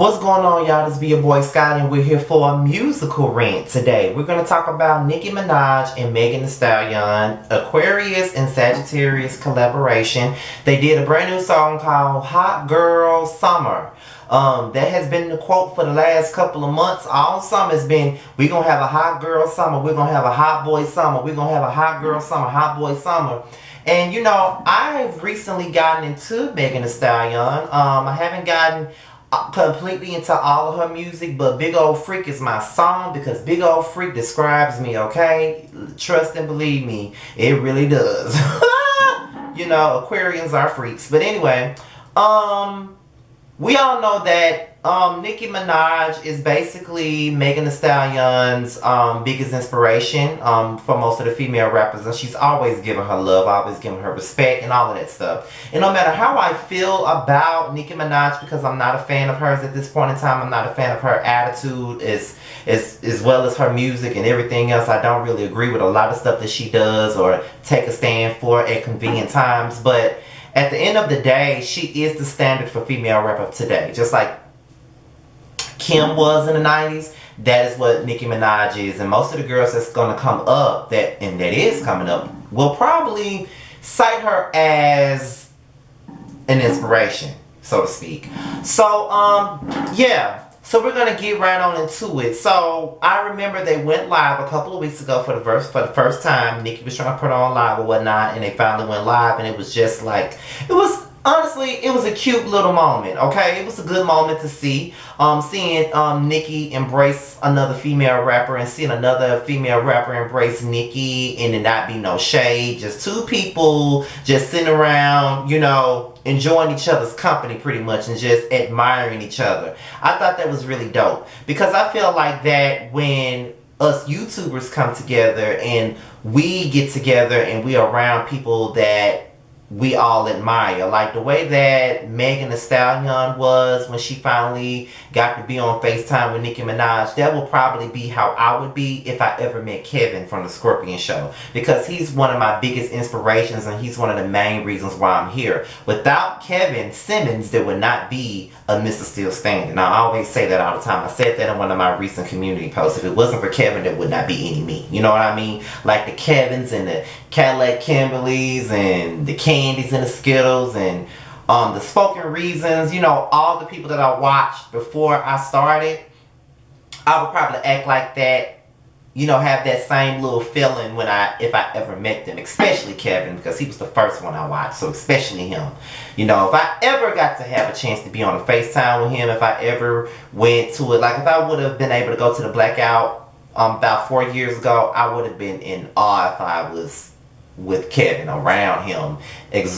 What's going on, y'all? This be your boy Stallion. We're here for a musical rant today. We're going to talk about Nicki Minaj and Megan Thee Stallion, Aquarius and Sagittarius collaboration. They did a brand new song called Hot Girl Summer. That has been the quote for the last couple of months. All summer has been, we're going to have a hot girl summer. We're going to have a hot boy summer. We're going to have a hot girl summer, hot boy summer. And you know, I've recently gotten into Megan Thee Stallion. I haven't gotten completely into all of her music, but Big Old Freak is my song because Big Old Freak describes me, okay? Trust and believe me, it really does. You know, Aquarians are freaks. But anyway, we all know that Nicki Minaj is basically Megan Thee Stallion's biggest inspiration for most of the female rappers, and she's always given her love, always given her respect, and all of that stuff. And no matter how I feel about Nicki Minaj, because I'm not a fan of hers at this point in time, I'm not a fan of her attitude as well as her music and everything else. I don't really agree with a lot of stuff that she does or take a stand for at convenient times, but at the end of the day, she is the standard for female rap of today. Just like Kim was in the 90s, that is what Nicki Minaj is. And most of the girls that's going to come up, that is coming up, will probably cite her as an inspiration, so to speak. So, yeah. So we're going to get right on into it. So I remember they went live a couple of weeks ago for the first time. Nicki was trying to put on live or whatnot, and they finally went live, and it was just like, honestly, it was a cute little moment, okay? It was a good moment to see. Seeing Nicki embrace another female rapper and seeing another female rapper embrace Nicki, and it not be no shade. Just two people just sitting around, you know, enjoying each other's company pretty much and just admiring each other. I thought that was really dope. Because I feel like that when us YouTubers come together and we get together and we are around people that we all admire. Like the way that Megan Thee Stallion was when she finally got to be on FaceTime with Nicki Minaj. That will probably be how I would be if I ever met Kevin from the Scorpion Show. Because he's one of my biggest inspirations and he's one of the main reasons why I'm here. Without Kevin Simmons, there would not be a Mr. Still Standing. I always say that all the time. I said that in one of my recent community posts. If it wasn't for Kevin, there would not be any me. You know what I mean? Like the Kevins and the Cadillac Kimberlys and the Candies and the Skittles and the Spoken Reasons, you know, all the people that I watched before I started, I would probably act like that, you know, have that same little feeling if I ever met them, especially Kevin, because he was the first one I watched, so especially him. You know, if I ever got to have a chance to be on a FaceTime with him, if I ever went to it, like if I would have been able to go to the Blackout about 4 years ago, I would have been in awe if I was with Kevin around him,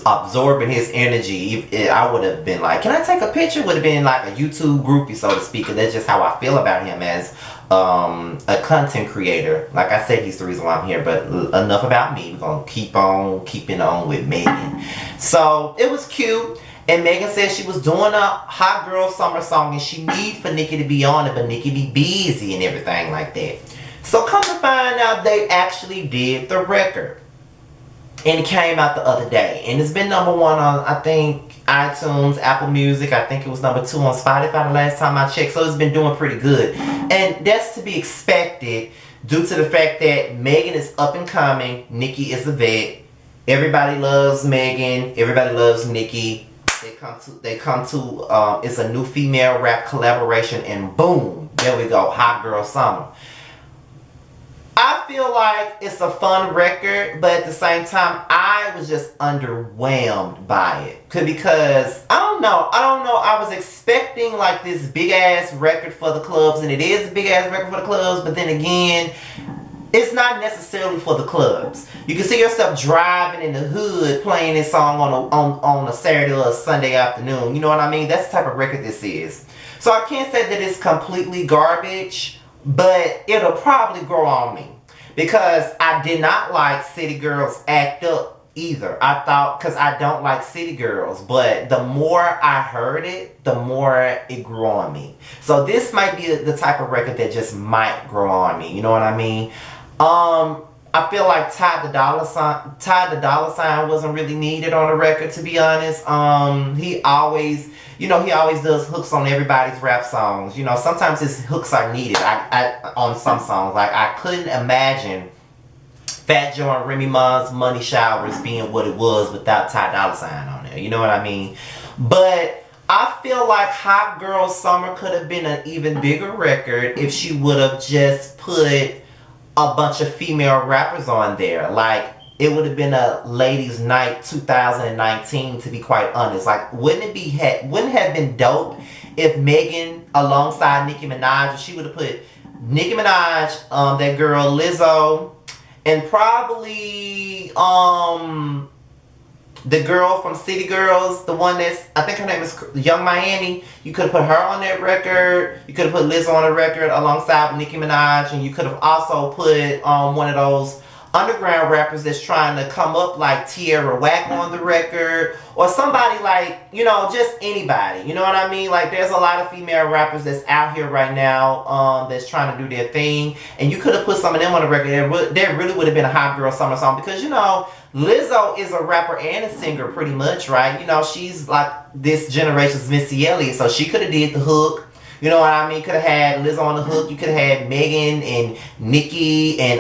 absorbing his energy. I would have been like, can I take a picture? Would have been like a YouTube groupie, so to speak. And that's just how I feel about him as a content creator. Like I said, he's the reason why I'm here, but enough about me. We're gonna keep on keeping on with Megan. So it was cute. And Megan said she was doing a hot girl summer song and she need for Nicki to be on it, but Nicki be busy and everything like that. So come to find out, they actually did the record. And it came out the other day. And it's been #1 on, I think, iTunes, Apple Music. I think it was #2 on Spotify the last time I checked. So it's been doing pretty good. And that's to be expected due to the fact that Megan is up and coming. Nicki is a vet. Everybody loves Megan. Everybody loves Nicki. They come to it's a new female rap collaboration. And boom, there we go. Hot Girl Summer. I feel like it's a fun record, but at the same time, I was just underwhelmed by it. Because, I don't know, I was expecting like this big ass record for the clubs, and it is a big ass record for the clubs, but then again, it's not necessarily for the clubs. You can see yourself driving in the hood playing this song on a Saturday or a Sunday afternoon. You know what I mean? That's the type of record this is. So I can't say that it's completely garbage, but it'll probably grow on me. Because I did not like City Girls Act Up either. I thought, because I don't like City Girls, but the more I heard it, the more it grew on me. So this might be the type of record that just might grow on me. You know what I mean? I feel like Ty the Dollar Sign wasn't really needed on the record, to be honest. He always, he always does hooks on everybody's rap songs. Sometimes his hooks are needed. On some songs, like I couldn't imagine Fat Joe and Remy Ma's Money Showers being what it was without Ty Dolla Sign on there. You know what I mean? But I feel like Hot Girl Summer could have been an even bigger record if she would have just put a bunch of female rappers on there. Like, it would have been a ladies' night 2019, to be quite honest. Like, wouldn't it have been dope if Megan alongside Nicki Minaj, if she would have put Nicki Minaj, that girl Lizzo, and probably the girl from City Girls, the one that's, I think her name is Young Miami. You could have put her on that record. You could have put Lizzo on the record alongside Nicki Minaj. And you could have also put one of those underground rappers that's trying to come up, like Tierra Whack on the record. Or somebody like, just anybody. You know what I mean? Like, there's a lot of female rappers that's out here right now that's trying to do their thing. And you could have put some of them on the record. There really would have been a Hot Girl Summer song. Because, Lizzo is a rapper and a singer pretty much, right? She's like this generation's Missy Elliott, so she could have did the hook. You know what I mean? Could have had Lizzo on the hook. You could have had Megan and Nicki and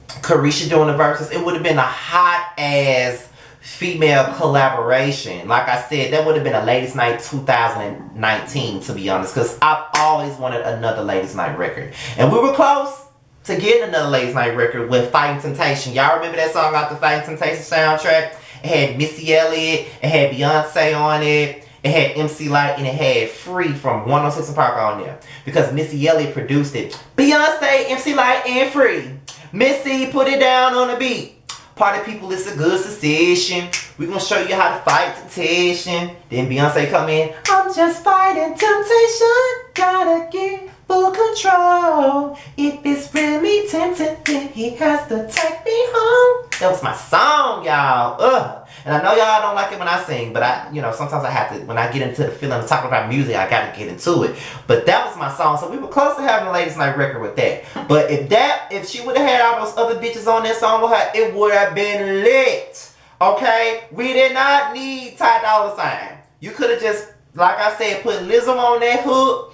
Carisha doing the verses. It would have been a hot ass female collaboration. Like I said, that would have been a Ladies Night 2019, to be honest, because I've always wanted another Ladies Night record. And we were close to getting another Ladies Night record with Fighting Temptation. Y'all remember that song off the Fighting Temptation soundtrack? It had Missy Elliott, it had Beyonce on it, it had MC Lyte, and it had Free from 106 & Park on there. Because Missy Elliott produced it. Beyonce, MC Lyte, and Free. Missy, put it down on the beat. Party people, it's a good sensation. We're gonna show you how to fight temptation. Then Beyonce come in. I'm just fighting temptation. Gotta get full control. If it's really tempting, then he has to take me home. That was my song, y'all. And I know y'all don't like it when I sing, but sometimes I have to, when I get into the feeling of talking about music, I gotta get into it. But that was my song, so we were close to having a Ladies Night record with that. But if she would have had all those other bitches on that song with her, it would have been lit. Okay? We did not need Ty Dolla Sign. You could have just, like I said, put Lizzo on that hook,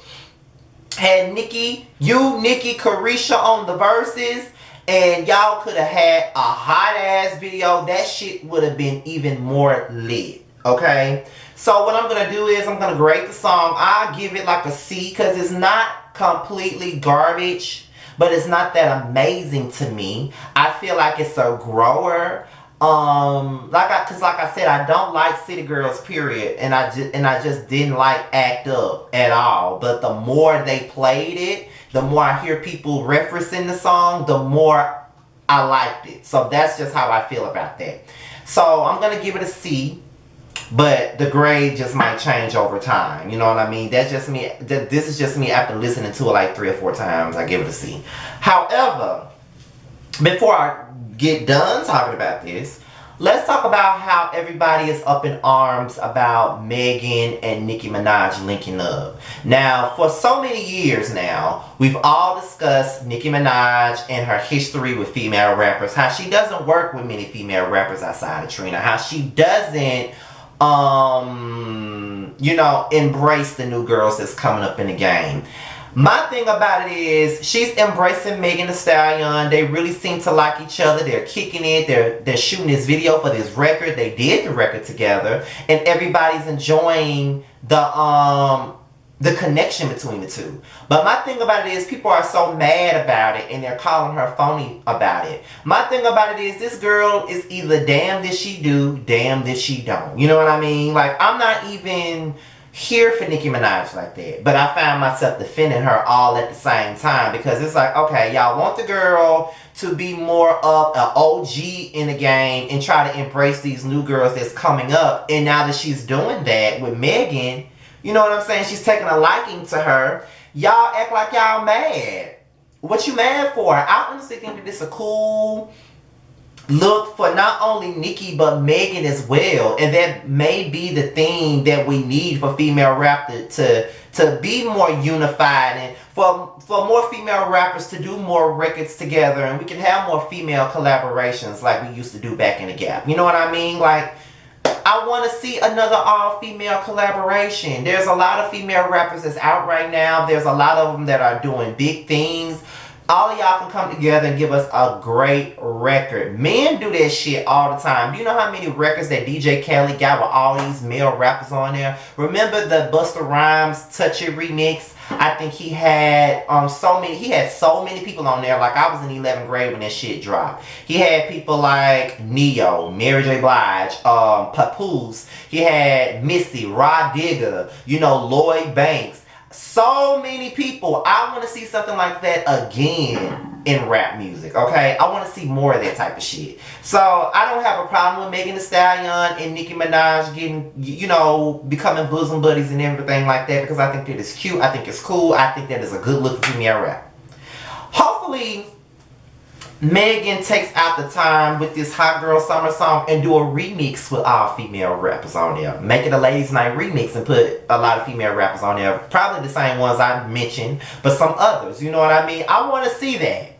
had Nicki, Carisha on the verses, and y'all could have had a hot ass video. That shit would have been even more lit. Okay? So what I'm going to do is I'm going to grade the song. I'll give it like a C because it's not completely garbage, but it's not that amazing to me. I feel like it's a grower. Like I said, I don't like City Girls, period, and I just didn't like Act Up at all. But the more they played it, the more I hear people referencing the song, the more I liked it. So that's just how I feel about that. So I'm gonna give it a C, but the grade just might change over time. You know what I mean? That's just me. This is just me after listening to it like 3 or 4 times. I give it a C. However, before I get done talking about this, let's talk about how everybody is up in arms about Megan and Nicki Minaj linking up. Now, for so many years now, we've all discussed Nicki Minaj and her history with female rappers, how she doesn't work with many female rappers outside of Trina, how she doesn't embrace the new girls that's coming up in the game. My thing about it is she's embracing Megan Thee Stallion. They really seem to like each other. They're kicking it. They're shooting this video for this record. They did the record together, and everybody's enjoying the connection between the two. But my thing about it is people are so mad about it, and they're calling her phony about it. My thing about it is this girl is either damned if she do, damned if she don't. You know what I mean? Like, I'm not even here for Nicki Minaj like that, but I found myself defending her all at the same time, because it's like, okay, y'all want the girl to be more of an OG in the game and try to embrace these new girls that's coming up, and now that she's doing that with Megan, you know what I'm saying, she's taking a liking to her, y'all act like y'all mad. What you mad for? I honestly think that this is a cool look for not only Nicki but Megan as well, and that may be the thing that we need for female rap to to be more unified, and for more female rappers to do more records together, and we can have more female collaborations like we used to do back in the Gap. You know what I mean? Like, I want to see another all-female collaboration. There's a lot of female rappers that's out right now. There's a lot of them that are doing big things. All of y'all can come together and give us a great record. Men do that shit all the time. Do you know how many records that DJ Khaled got with all these male rappers on there? Remember the Busta Rhymes Touch It remix? I think he had so many people on there. Like, I was in 11th grade when that shit dropped. He had people like Neo, Mary J. Blige, Papoose. He had Missy, Rod Digger, you know, Lloyd Banks. So many people. I want to see something like that again in rap music, okay? I want to see more of that type of shit. So, I don't have a problem with Megan Thee Stallion and Nicki Minaj getting, you know, becoming bosom buddies and everything like that, because I think that is cute. I think it's cool. I think that is a good look for female rap. Hopefully, Megan takes out the time with this Hot Girl Summer song and do a remix with all female rappers on there. Make it a ladies night remix and put a lot of female rappers on there. Probably the same ones I mentioned, but some others. You know what I mean? I want to see that.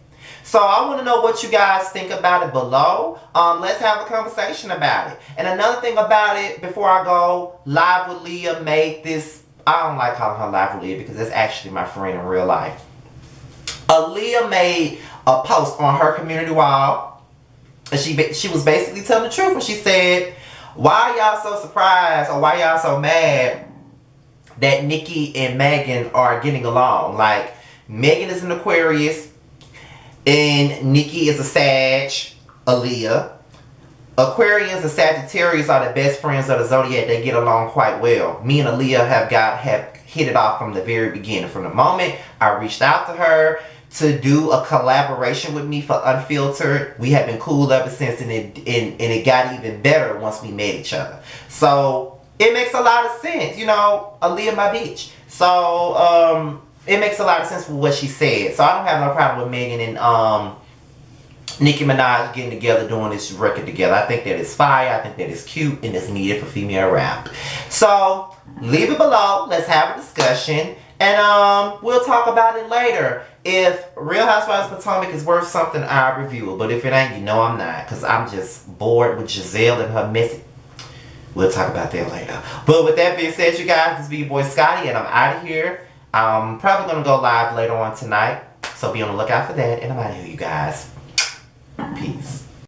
So I want to know what you guys think about it below. Let's have a conversation about it. And another thing about it, before I go, Live with Leah made this. I don't like calling her Live with Leah because that's actually my friend in real life. Aaliyah made a post on her community wall, and she was basically telling the truth when she said, why y'all so surprised, or why y'all so mad that Nicki and Megan are getting along? Like, Megan is an Aquarius and Nicki is a Sag, Aaliyah. Aquarians and Sagittarius are the best friends of the zodiac. They get along quite well. Me and Aaliyah have hit it off from the very beginning. From the moment I reached out to her to do a collaboration with me for Unfiltered, we have been cool ever since, and it got even better once we met each other. So it makes a lot of sense, you know. Aaliyah my bitch. So it makes a lot of sense for what she said. So I don't have no problem with Megan and Nicki Minaj getting together, doing this record together. I think that it's fire. I think that it's cute and it's needed for female rap. So leave it below. Let's have a discussion, and we'll talk about it later. If Real Housewives of Potomac is worth something, I'll review it. But if it ain't, you know I'm not. Because I'm just bored with Giselle and her message. We'll talk about that later. But with that being said, you guys, this is your boy Scotty, and I'm out of here. I'm probably going to go live later on tonight. So be on the lookout for that. And I'm out of here, you guys. Peace.